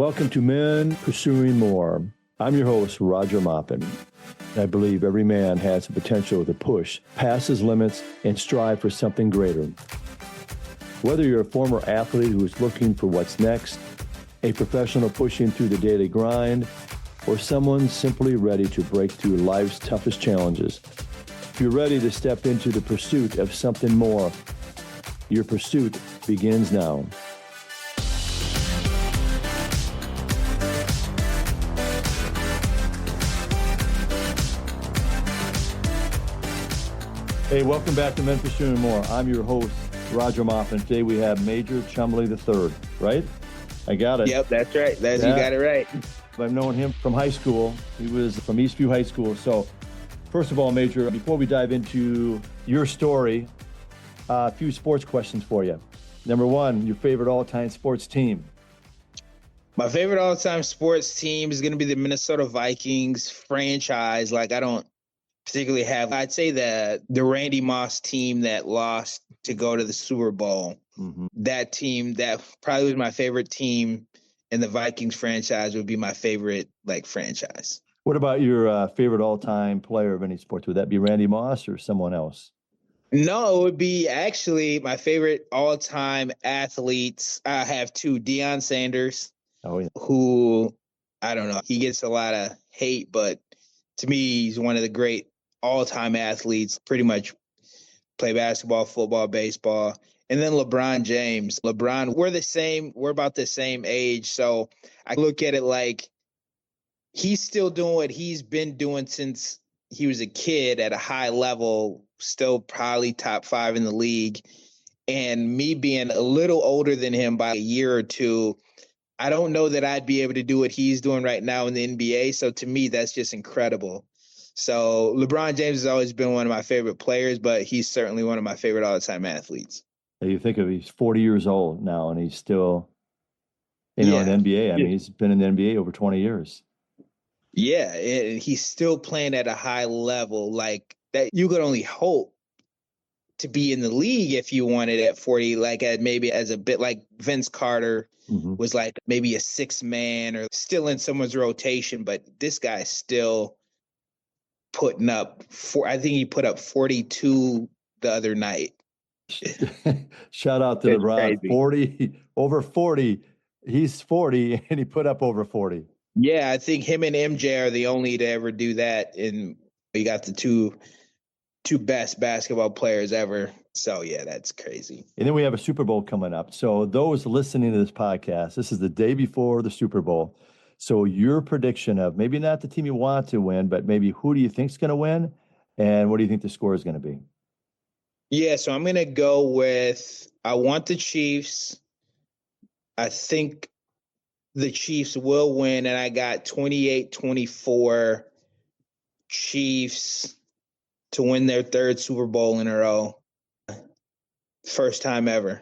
Welcome to Men Pursuing More. I'm your host, Roger Maupin. I believe every man has the potential to push past his limits and strive for something greater. Whether you're a former athlete who is looking for what's next, a professional pushing through the daily grind, or someone simply ready to break through life's toughest challenges, if you're ready to step into the pursuit of something more, your pursuit begins now. Hey, welcome back to Men Pursuing More. I'm your host, Roger Maupin. Today we have Major Chumley III, right? I got it. Yep, that's right. You got it right. I've known him from high school. He was from Eastview High School. So, first of all, Major, before we dive into your story, a few sports questions for you. Number one, your favorite all-time sports team? My favorite all-time sports team is going to be the Minnesota Vikings franchise. I don't particularly have. I'd say the Randy Moss team that lost to go to the Super Bowl. Mm-hmm. That team, that probably was my favorite team, and the Vikings franchise would be my favorite franchise. What about your favorite all-time player of any sport? Would that be Randy Moss or someone else? No, it would be actually my favorite all-time athletes. I have two. Deion Sanders, who, I don't know, he gets a lot of hate, but to me, he's one of the great all-time athletes, pretty much play basketball, football, baseball. And then LeBron James. LeBron, we're about the same age. So I look at it like he's still doing what he's been doing since he was a kid at a high level, still probably top 5 in the league. And me being a little older than him by a year or two, I don't know that I'd be able to do what he's doing right now in the NBA. So to me, that's just incredible. So LeBron James has always been one of my favorite players, but he's certainly one of my favorite all-time athletes. You think of he's 40 years old now, and he's still, in the NBA. I mean, he's been in the NBA over 20 years. Yeah, and he's still playing at a high level like that. You could only hope to be in the league if you wanted at 40, maybe as a bit like Vince Carter was maybe a 6th man or still in someone's rotation, but this guy's still putting up I think he put up 42 the other night. Shout out to LeBron. 40 over 40. He's 40 and he put up over 40. Yeah, I think him and MJ are the only to ever do that. And you got the two best basketball players ever. So yeah, that's crazy. And then we have a Super Bowl coming up. So those listening to this podcast, this is the day before the Super Bowl. So your prediction of maybe not the team you want to win, but maybe who do you think is going to win? And what do you think the score is going to be? Yeah, so I'm going to go with, I want the Chiefs. I think the Chiefs will win, and I got 28-24 Chiefs to win their 3rd Super Bowl in a row. First time ever.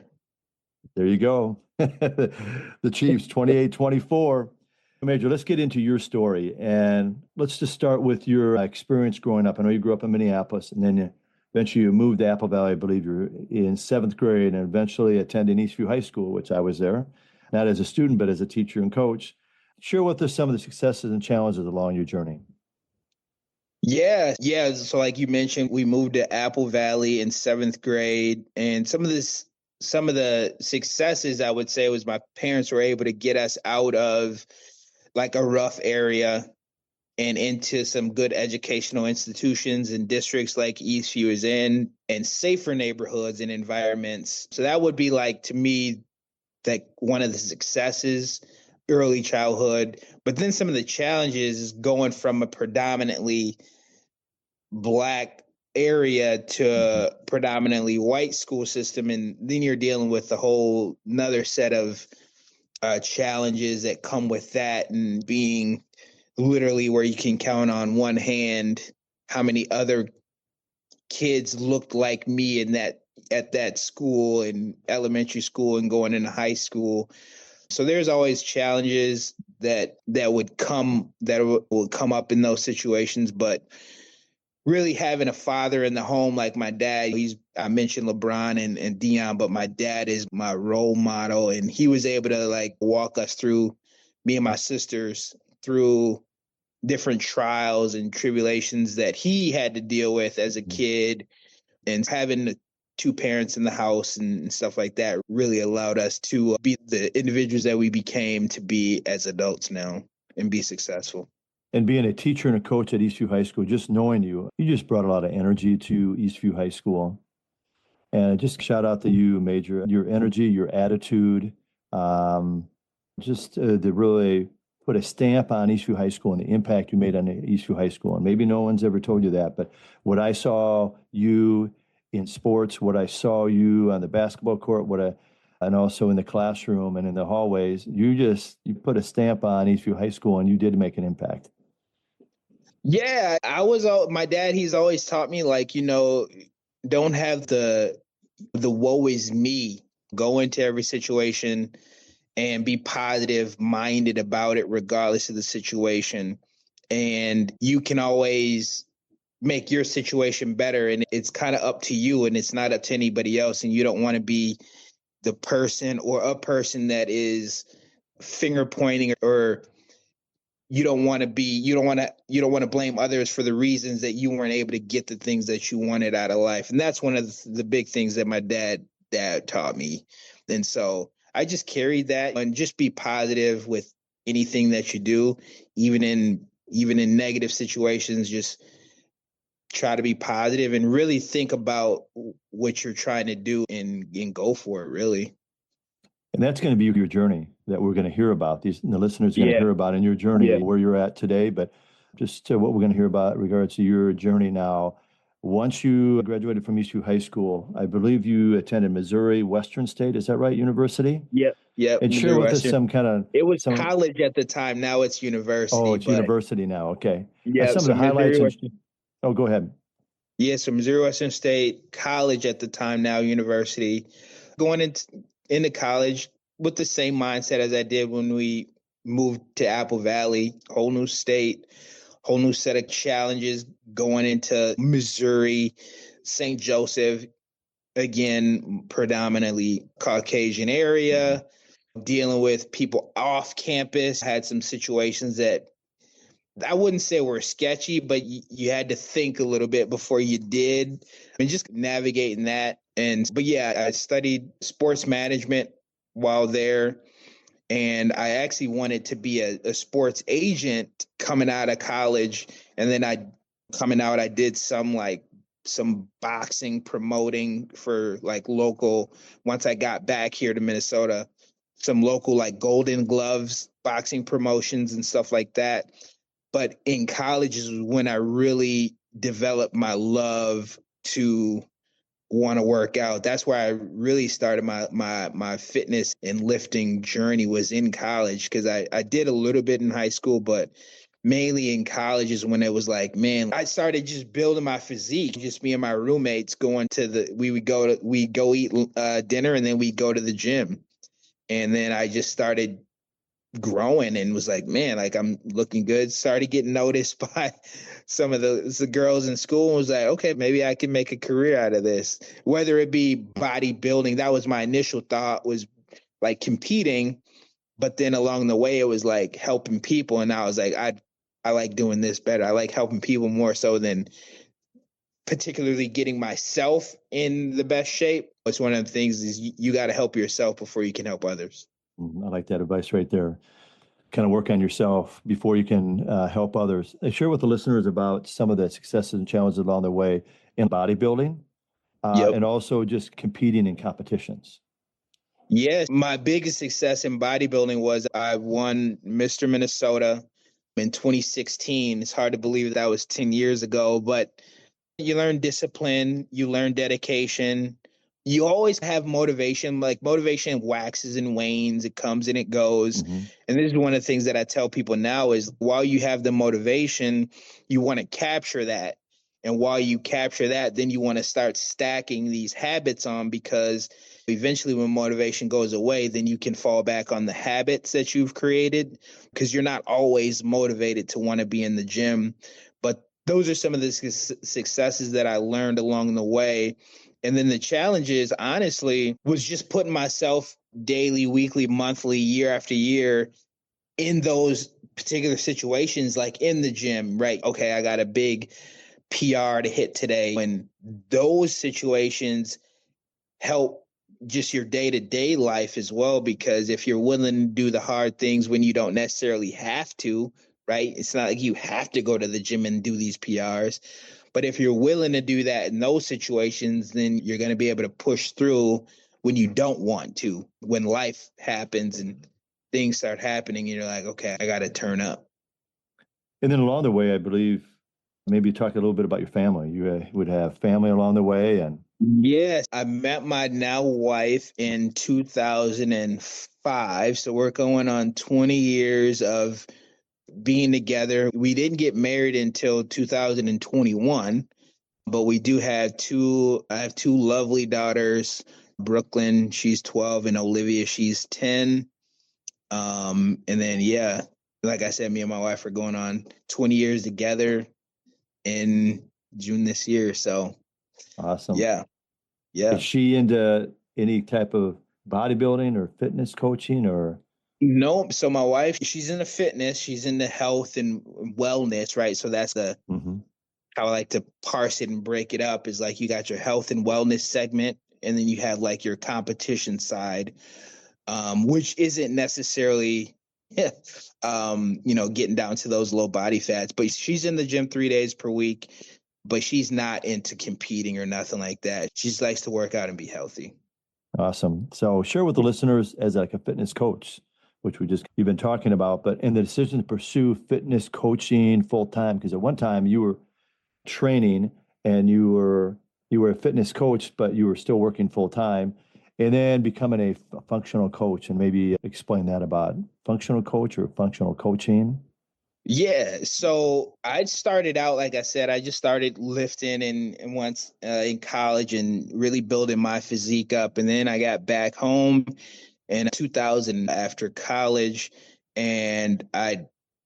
There you go. The Chiefs, 28-24. Major, let's get into your story, and let's just start with your experience growing up. I know you grew up in Minneapolis, and then eventually you moved to Apple Valley. I believe you're in 7th grade, and eventually attending Eastview High School, which I was there, not as a student, but as a teacher and coach. Share with us some of the successes and challenges along your journey. Yeah. So like you mentioned, we moved to Apple Valley in 7th grade, and some of the successes I would say was my parents were able to get us out of a rough area and into some good educational institutions and districts like Eastview is in, and safer neighborhoods and environments. So that would be to me, one of the successes, early childhood. But then some of the challenges is going from a predominantly Black area to a predominantly white school system. And then you're dealing with a whole another set of challenges that come with that, and being literally where you can count on one hand how many other kids looked like me at that school, in elementary school and going into high school. So there's always challenges that would come up in those situations, but really having a father in the home like my dad, I mentioned LeBron and Deion, but my dad is my role model, and he was able to walk us through me and my sisters through different trials and tribulations that he had to deal with as a kid, and having the two parents in the house and stuff like that really allowed us to be the individuals that we became to be as adults now and be successful. And being a teacher and a coach at Eastview High School, just knowing you, you just brought a lot of energy to Eastview High School. And just shout out to you, Major, your energy, your attitude, to really put a stamp on Eastview High School and the impact you made on Eastview High School. And maybe no one's ever told you that, but what I saw you in sports, what I saw you on the basketball court, and also in the classroom and in the hallways, you put a stamp on Eastview High School and you did make an impact. Yeah, my dad, he's always taught me, like, don't have the woe is me. Go into every situation and be positive minded about it regardless of the situation. And you can always make your situation better, and it's kind of up to you, and it's not up to anybody else. And you don't want to be the person or a person that is finger pointing, or you don't want to blame others for the reasons that you weren't able to get the things that you wanted out of life. And that's one of the big things that my dad taught me. And so I just carried that, and just be positive with anything that you do, even in negative situations. Just try to be positive and really think about what you're trying to do, and go for it, really. And that's going to be your journey that we're going to hear about. The listeners are going to hear about in your journey, where you're at today, but just what we're going to hear about in regards to your journey now. Once you graduated from Eastview High School, I believe you attended Missouri Western State. Is that right? University? Yep. And Missouri share with Western. us some kind of... It was college at the time. Now it's university. Oh, it's university now. Okay. Yeah. Some of the highlights. Oh, go ahead. Yeah. So Missouri Western State, college at the time, now university. Going into college with the same mindset as I did when we moved to Apple Valley. Whole new state, whole new set of challenges going into Missouri, St. Joseph, again, predominantly Caucasian area, dealing with people off campus. Had some situations that I wouldn't say were sketchy, but you had to think a little bit before you did, and just navigating that. But yeah, I studied sports management while there, and I actually wanted to be a sports agent coming out of college. And then I did some boxing promoting for local, once I got back here to Minnesota, some local Golden Gloves boxing promotions and stuff like that. But in college is when I really developed my love to want to work out. That's where I really started my fitness and lifting journey, was in college, because I did a little bit in high school, but mainly in college is when it was like, man, I started just building my physique. Just me and my roommates we go eat dinner, and then we go to the gym. And then I just started growing and was like, man, I'm looking good. Started getting noticed by some of the girls in school, and was like, okay, maybe I can make a career out of this. Whether it be bodybuilding, that was my initial thought, was competing. But then along the way, it was helping people. And I was like, I like doing this better. I like helping people more so than particularly getting myself in the best shape. It's one of the things is you got to help yourself before you can help others. I like that advice right there. Kind of work on yourself before you can help others. Share with the listeners about some of the successes and challenges along the way in bodybuilding, and also just competing in competitions. Yes, my biggest success in bodybuilding was I won Mr. Minnesota in 2016. It's hard to believe that was 10 years ago, but you learn discipline, you learn dedication. You always have motivation. Motivation waxes and wanes. It comes and it goes. Mm-hmm. And this is one of the things that I tell people now is, while you have the motivation, you want to capture that. And while you capture that, then you want to start stacking these habits on, because eventually when motivation goes away, then you can fall back on the habits that you've created, because you're not always motivated to want to be in the gym. But those are some of the successes that I learned along the way. And then the challenges, honestly, was just putting myself daily, weekly, monthly, year after year in those particular situations, like in the gym, right? Okay, I got a big PR to hit today. And those situations help just your day-to-day life as well, because if you're willing to do the hard things when you don't necessarily have to, right? It's not like you have to go to the gym and do these PRs, but if you're willing to do that in those situations, then you're going to be able to push through when you don't want to, when life happens and things start happening, and you're like, okay, I got to turn up. And then along the way, I believe maybe talk a little bit about your family. You would have family along the way, and Yes, I met my now wife in 2005. So we're going on 20 years of being together. We didn't get married until 2021, but we do have I have two lovely daughters. Brooklyn, she's 12, and Olivia, she's 10. And then, yeah, like I said, me and my wife are going on 20 years together in June this year. So, awesome. yeah, yeah. Is she into any type of bodybuilding or fitness coaching or? No, so my wife, she's into fitness, she's into health and wellness, right? So that's Mm-hmm. how I like to parse it and break it up, is like you got your health and wellness segment, and then you have like your competition side, which isn't necessarily, getting down to those low body fats. But she's in the gym 3 days per week, but she's not into competing or nothing like that. She just likes to work out and be healthy. Awesome. So share with the listeners as like a fitness coach, which you've been talking about, but in the decision to pursue fitness coaching full time, because at one time you were training and you were a fitness coach, but you were still working full time, and then becoming a functional coach, and maybe explain that about functional coach or functional coaching. Yeah, so I started out, like I said, I just started lifting and once in college and really building my physique up. And then I got back home in 2000 after college, and I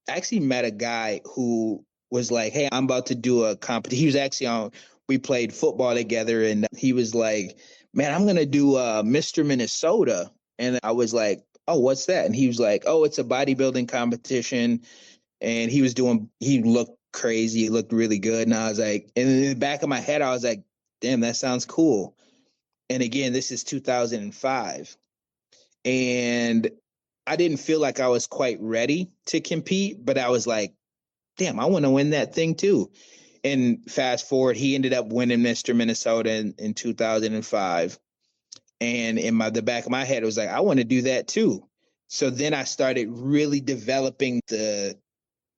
actually met a guy who was like, "Hey, I'm about to do a competition." He was actually on. We played football together, and he was like, "Man, I'm gonna do Mr. Minnesota," and I was like, "Oh, what's that?" And he was like, "Oh, it's a bodybuilding competition." And he looked crazy, he looked really good. And I was like, and in the back of my head, I was like, damn, that sounds cool. And again, this is 2005. And I didn't feel like I was quite ready to compete, but I was like, damn, I want to win that thing too. And fast forward, he ended up winning Mr. Minnesota in 2005. And in the back of my head, it was like, I want to do that too. So then I started really developing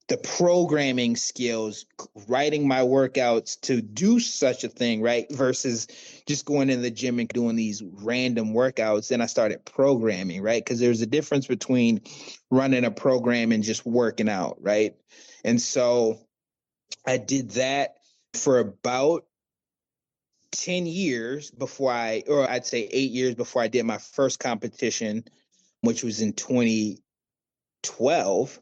the programming skills, writing my workouts to do such a thing, right? Versus just going in the gym and doing these random workouts. Then I started programming, right? Because there's a difference between running a program and just working out, right? And so I did that for about 10 years or I'd say 8 years before I did my first competition, which was in 2012.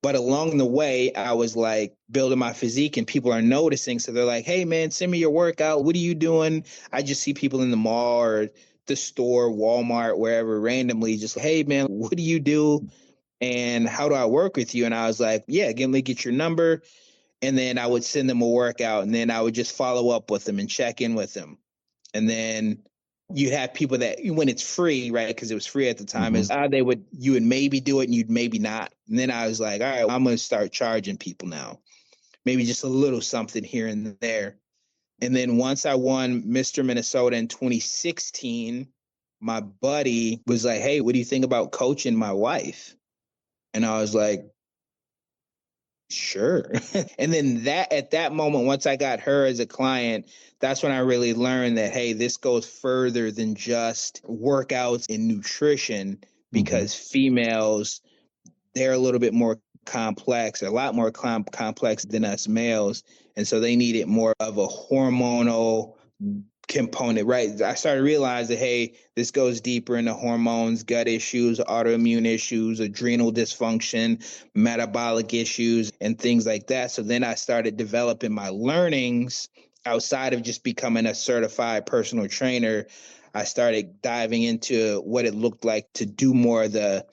But along the way, I was like building my physique and people are noticing. So they're like, hey, man, send me your workout. What are you doing? I just see people in the mall or the store, Walmart, wherever, randomly just, hey, man, what do you do? And how do I work with you? And I was like, yeah, let me get your number. And then I would send them a workout, and then I would just follow up with them and check in with them. And then you have people that, when it's free, right? Because it was free at the time, Mm-hmm. you would maybe do it and you'd maybe not. And then I was like, all right, I'm going to start charging people now, maybe just a little something here and there. And then once I won Mr. Minnesota in 2016, my buddy was like, hey, what do you think about coaching my wife? And I was like, sure. And then at that moment, once I got her as a client, that's when I really learned that, hey, this goes further than just workouts and nutrition, Mm-hmm. because females, they're a little bit more complex, a lot more complex than us males. And so they needed more of a hormonal component, right? I started realizing, hey, this goes deeper into hormones, gut issues, autoimmune issues, adrenal dysfunction, metabolic issues, and things like that. So then I started developing my learnings outside of just becoming a certified personal trainer. I started diving into what it looked like to do more of the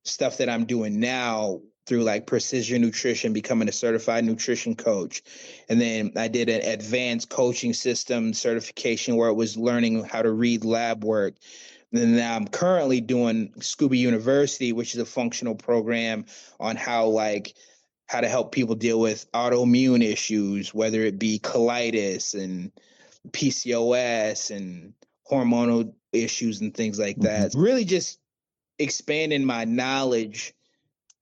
stuff that I'm doing now through like precision nutrition, becoming a certified nutrition coach. And then I did an advanced coaching system certification where it was learning how to read lab work. And now I'm currently doing Scuba University, which is a functional program on how to help people deal with autoimmune issues, whether it be colitis and PCOS and hormonal issues and things like that. Really just expanding my knowledge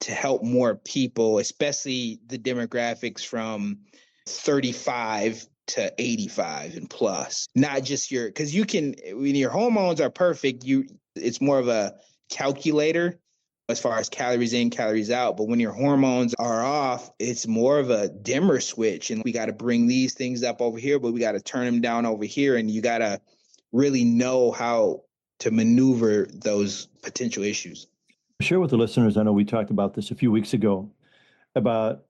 to help more people, especially the demographics from 35 to 85 and plus. Not just because when your hormones are perfect, it's more of a calculator as far as calories in, calories out. But when your hormones are off, it's more of a dimmer switch. And we got to bring these things up over here, but we got to turn them down over here. And you got to really know how to maneuver those potential issues. Share with the listeners, I know we talked about this a few weeks ago, about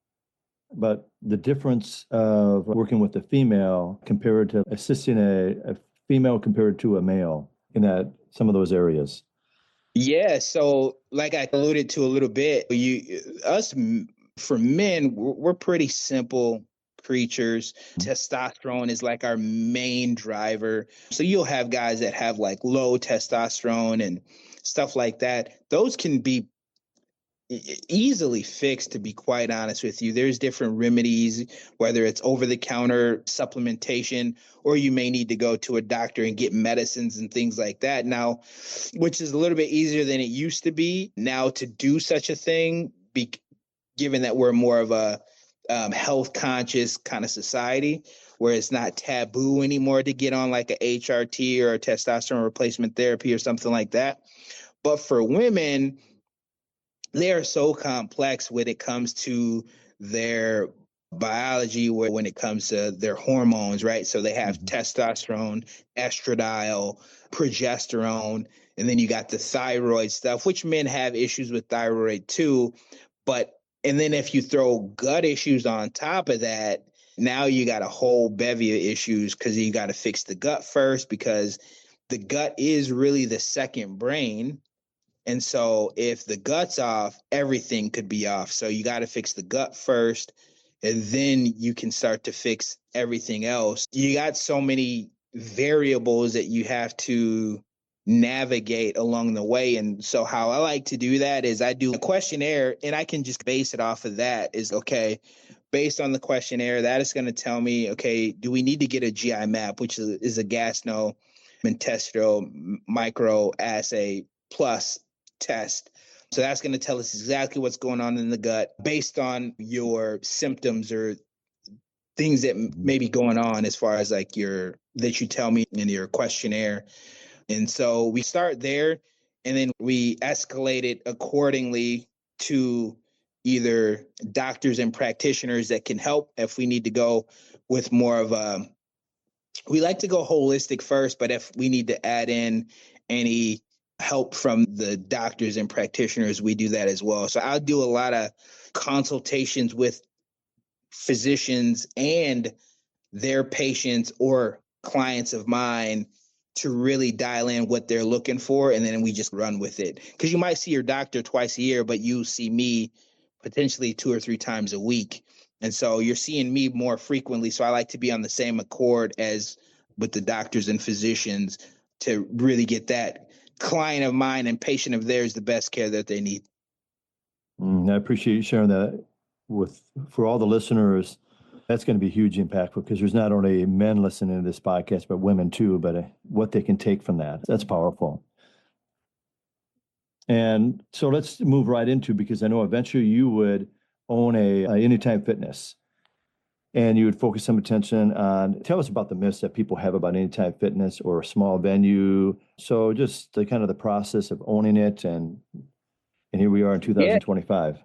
the difference of working with a female compared to assisting a female compared to a male in some of those areas. Yeah, so like I alluded to a little bit, for men, we're pretty simple creatures. Testosterone is like our main driver. So you'll have guys that have like low testosterone and stuff like that. Those can be easily fixed, to be quite honest with you. There's different remedies, whether it's over-the-counter supplementation, or you may need to go to a doctor and get medicines and things like that now, which is a little bit easier than it used to be now to do such a thing, given that we're more of a health conscious kind of society where it's not taboo anymore to get on like a HRT or a testosterone replacement therapy or something like that. But for women, they are so complex when it comes to their biology, when it comes to their hormones, right? So they have testosterone, estradiol, progesterone, and then you got the thyroid stuff, which men have issues with thyroid too. And then if you throw gut issues on top of that, now you got a whole bevy of issues because you got to fix the gut first, because the gut is really the second brain. And so if the gut's off, everything could be off. So you got to fix the gut first, and then you can start to fix everything else. You got so many variables that you have to navigate along the way. And so how I like to do that is I do a questionnaire, and I can just base it off of that. Is okay, based on the questionnaire, that is going to tell me, okay, do we need to get a GI map, which is a gastrointestinal microassay plus test. So that's going to tell us exactly what's going on in the gut based on your symptoms or things that may be going on as far as like that you tell me in your questionnaire. And so we start there, and then we escalate it accordingly to either doctors and practitioners that can help if we need to go with more of we like to go holistic first, but if we need to add in any help from the doctors and practitioners, we do that as well. So I'll do a lot of consultations with physicians and their patients or clients of mine to really dial in what they're looking for, and then we just run with it. Because you might see your doctor twice a year, but you see me potentially 2 or 3 times a week. And so you're seeing me more frequently. So I like to be on the same accord as with the doctors and physicians to really get that client of mine and patient of theirs the best care that they need. I appreciate you sharing that for all the listeners. That's going to be huge impactful, because there's not only men listening to this podcast, but women too, but what they can take from that. That's powerful. And so let's move right into, because I know eventually you would own a Anytime Fitness, and you would focus some attention on, tell us about the myths that people have about Anytime Fitness or a small venue. So just kind of the process of owning it, and here we are in 2025.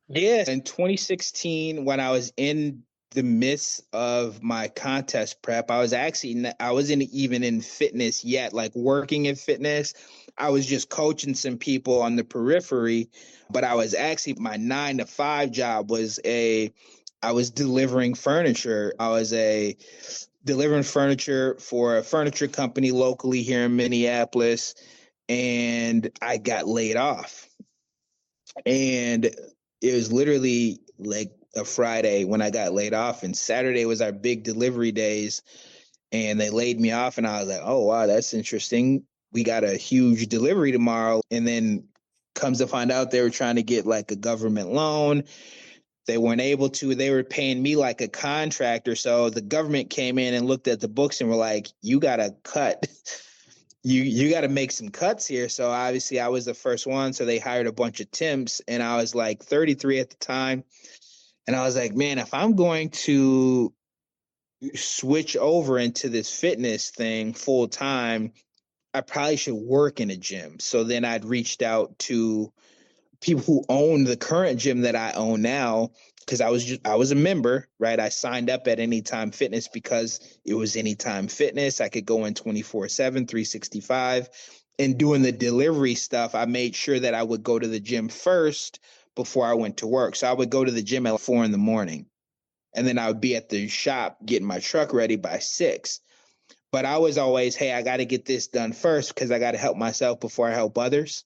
Yeah. In 2016, when I was in the midst of my contest prep, I wasn't even in fitness yet, like working in fitness. I was just coaching some people on the periphery, but my 9 to 5 job I was delivering furniture. I was delivering furniture for a furniture company locally here in Minneapolis, and I got laid off. And it was literally like a Friday when I got laid off, and Saturday was our big delivery days. And they laid me off, and I was like, oh, wow, that's interesting. We got a huge delivery tomorrow. And then comes to find out they were trying to get like a government loan. They weren't able to. They were paying me like a contractor. So the government came in and looked at the books and were like, you got to cut. You got to make some cuts here. So obviously I was the first one. So they hired a bunch of temps, and I was like 33 at the time. And I was like, man, if I'm going to switch over into this fitness thing full time, I probably should work in a gym. So then I'd reached out to people who own the current gym that I own now, because I was a member, right? I signed up at Anytime Fitness because it was Anytime Fitness. I could go in 24/7, 365. And doing the delivery stuff, I made sure that I would go to the gym first before I went to work. So I would go to the gym at 4 in the morning, and then I would be at the shop getting my truck ready by 6. But I was always, hey, I got to get this done first because I got to help myself before I help others.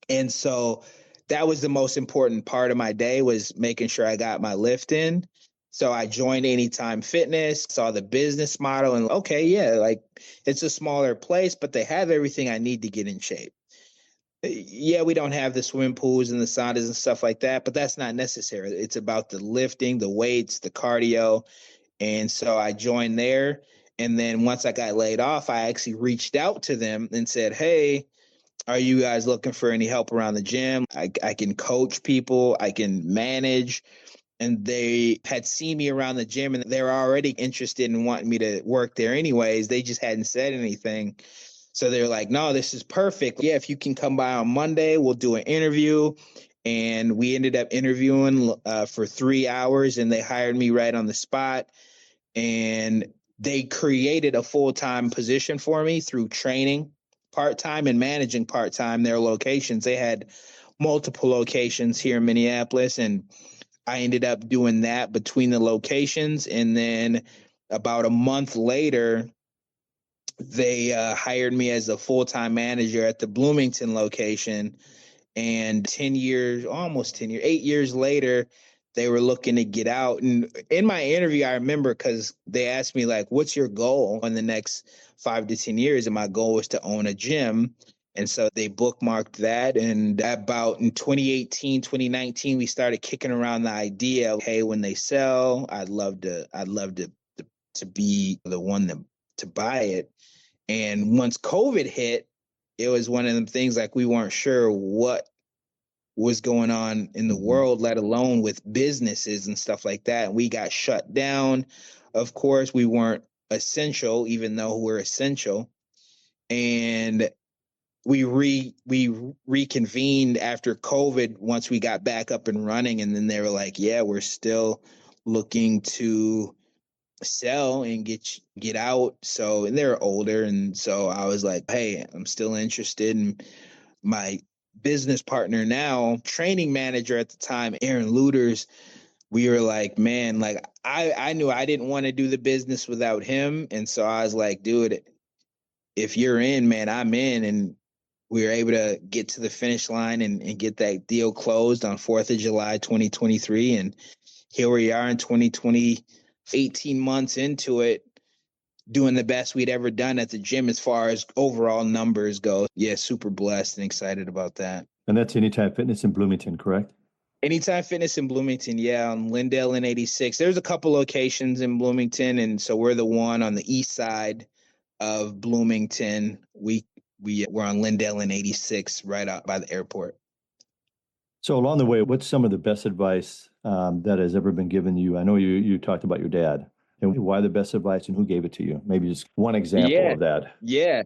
And so that was the most important part of my day, was making sure I got my lift in. So I joined Anytime Fitness, saw the business model, and okay, yeah, like it's a smaller place, but they have everything I need to get in shape. Yeah, we don't have the swimming pools and the saunas and stuff like that, but that's not necessary. It's about the lifting, the weights, the cardio. And so I joined there. And then once I got laid off, I actually reached out to them and said, hey, are you guys looking for any help around the gym? I can coach people, I can manage. And they had seen me around the gym, and they were already interested in wanting me to work there anyways. They just hadn't said anything. So they're like, no, this is perfect. Yeah, if you can come by on Monday, we'll do an interview. And we ended up interviewing for 3 hours, and they hired me right on the spot. And they created a full-time position for me through training part-time and managing part-time their locations. They had multiple locations here in Minneapolis, and I ended up doing that between the locations. And then about a month later, they hired me as a full-time manager at the Bloomington location. And 10 years, almost 10 years, 8 years later, they were looking to get out. And in my interview, I remember, because they asked me, like, what's your goal in the next 5 to 10 years? And my goal was to own a gym. And so they bookmarked that. And about in 2018, 2019, we started kicking around the idea of, hey, when they sell, I'd love to be the one to buy it. And once COVID hit, it was one of them things, like, we weren't sure what was going on in the world, let alone with businesses and stuff like that. And we got shut down. Of course, we weren't essential, even though we're essential. And we reconvened after COVID once we got back up and running. And then they were like, yeah, we're still looking to sell and get out. So, and they're older. And so I was like, hey, I'm still interested. And my business partner now, training manager at the time, Aaron Luters, we were like, man, like I knew I didn't want to do the business without him. And so I was like, dude, if you're in, man, I'm in. And we were able to get to the finish line and get that deal closed on 4th of July, 2023. And here we are in 2020, 18 months into it, doing the best we'd ever done at the gym as far as overall numbers go. Yeah, super blessed and excited about that. And that's Anytime Fitness in Bloomington, correct? Anytime Fitness in Bloomington, yeah, on Lindale and 86. There's a couple locations in Bloomington, and so we're the one on the east side of Bloomington. We're on Lindale and 86, right out by the airport. So along the way, what's some of the best advice that has ever been given you? I know you talked about your dad. And why the best advice, and who gave it to you? Maybe just one example of that. Yeah.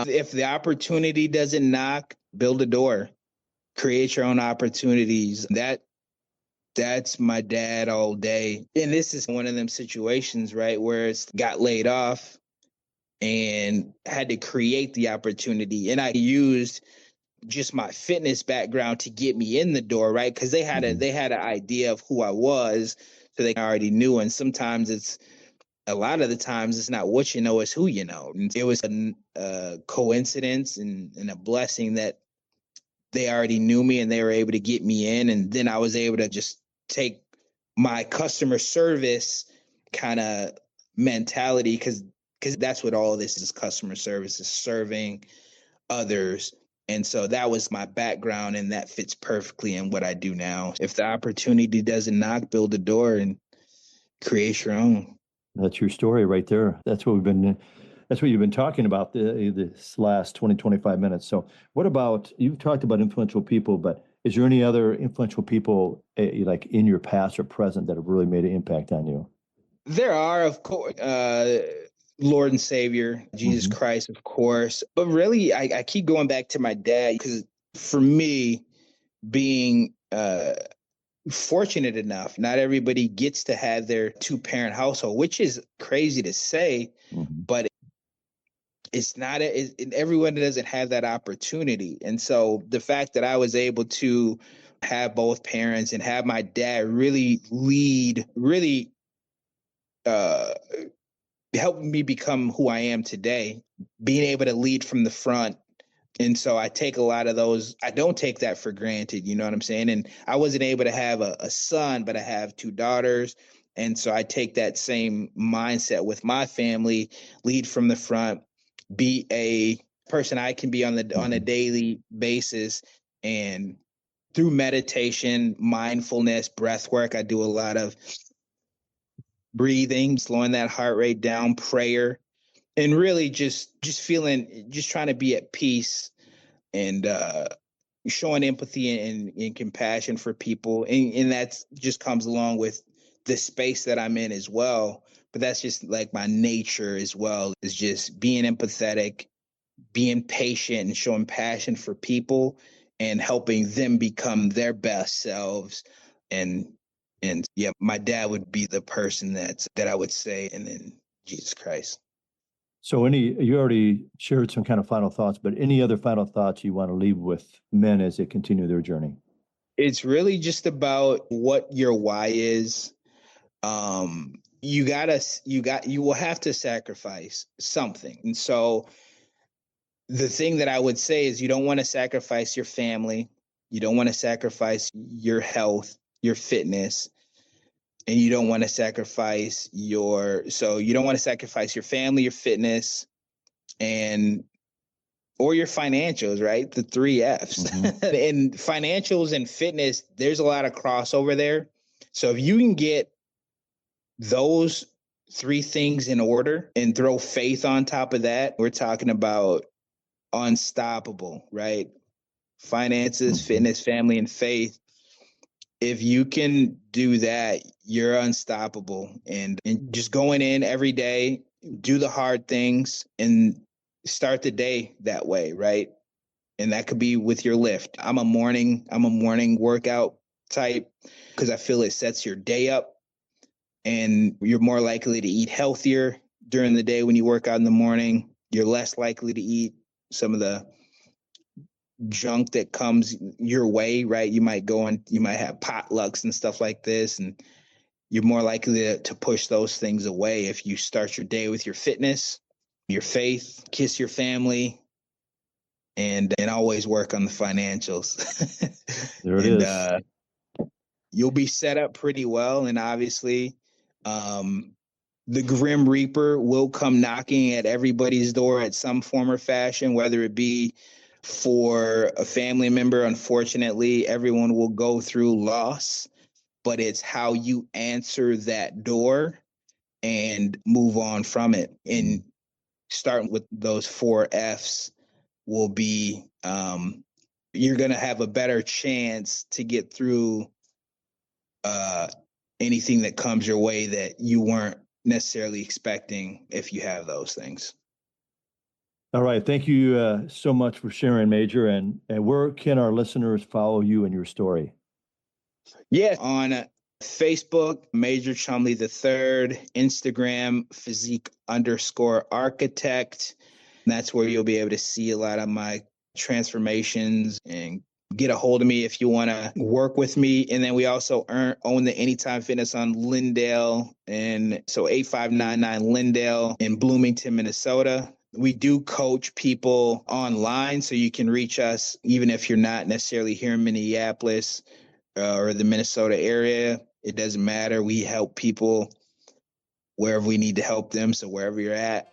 If the opportunity doesn't knock, build a door. Create your own opportunities. That's my dad all day. And this is one of them situations, right, where it's got laid off and had to create the opportunity. And I used just my fitness background to get me in the door, right? Because they had an idea of who I was, so they already knew. And sometimes a lot of the times it's not what you know, it's who you know. And it was a coincidence and a blessing that they already knew me and they were able to get me in. And then I was able to just take my customer service kind of mentality, because that's what all of this is. Customer service is serving others. And so that was my background, and that fits perfectly in what I do now. If the opportunity doesn't knock, build a door and create your own. That's your story right there. That's what you've been talking about this last 20, 25 minutes. So what about, you've talked about influential people, but is there any other influential people like in your past or present that have really made an impact on you? There are, of course, Lord and Savior, Jesus Christ, of course. But really, I keep going back to my dad, because for me, being fortunate enough, not everybody gets to have their two-parent household, which is crazy to say, but it's not, everyone doesn't have that opportunity. And so the fact that I was able to have both parents and have my dad really lead, really helped me become who I am today, being able to lead from the front. And so I take a lot of those, I don't take that for granted, you know what I'm saying? And I wasn't able to have a son, but I have two daughters. And so I take that same mindset with my family, lead from the front, be a person I can be on a daily basis. And through meditation, mindfulness, breath work, I do a lot of breathing, slowing that heart rate down, prayer, and really just feeling, just trying to be at peace, and showing empathy and compassion for people. And that just comes along with the space that I'm in as well. But that's just like my nature as well, is just being empathetic, being patient, and showing passion for people and helping them become their best selves. And yeah, my dad would be the person that I would say, and then Jesus Christ. So you already shared some kind of final thoughts, but any other final thoughts you want to leave with men as they continue their journey? It's really just about what your why is. You will have to sacrifice something. And so the thing that I would say is, you don't want to sacrifice your family. You don't want to sacrifice your health, your fitness, and you don't want to sacrifice you don't want to sacrifice your family, your fitness, and or your financials, right? The 3 F's. And financials and fitness, there's a lot of crossover there. So if you can get those 3 things in order and throw faith on top of that, we're talking about unstoppable, right? Finances, fitness, family, and faith. If you can do that, you're unstoppable. And just going in every day, do the hard things, and start the day that way, right? And that could be with your lift. I'm a morning workout type, because I feel it sets your day up, and you're more likely to eat healthier during the day when you work out in the morning. You're less likely to eat some of the junk that comes your way, right? You might have potlucks and stuff like this, and you're more likely to push those things away if you start your day with your fitness, your faith, kiss your family, and always work on the financials. There it is. You'll be set up pretty well. And obviously, the Grim Reaper will come knocking at everybody's door at some form or fashion, whether it be for a family member. Unfortunately, everyone will go through loss, but it's how you answer that door and move on from it. And starting with those 4 F's will be, you're going to have a better chance to get through anything that comes your way that you weren't necessarily expecting, if you have those things. All right. Thank you so much for sharing, Major. And where can our listeners follow you and your story? Yeah, on Facebook, Major Chumley III, Instagram, physique_architect. That's where you'll be able to see a lot of my transformations and get a hold of me if you want to work with me. And then we also own the Anytime Fitness on Lindale, and so 8599 Lindale in Bloomington, Minnesota. We do coach people online, so you can reach us even if you're not necessarily here in Minneapolis or the Minnesota area. It doesn't matter. We help people wherever we need to help them. So wherever you're at,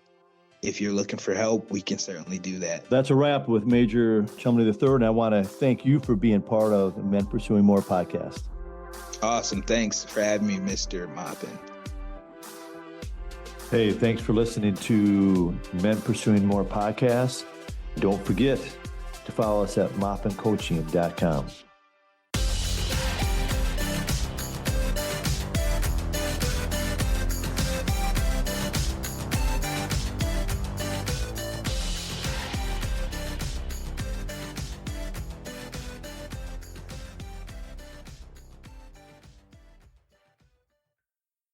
if you're looking for help, we can certainly do that. That's a wrap with Major Chumley III, and I want to thank you for being part of Men Pursuing More podcast. Awesome. Thanks for having me, Mr. Maupin. Hey, thanks for listening to Men Pursuing More podcast. Don't forget to follow us at maupincoaching.com.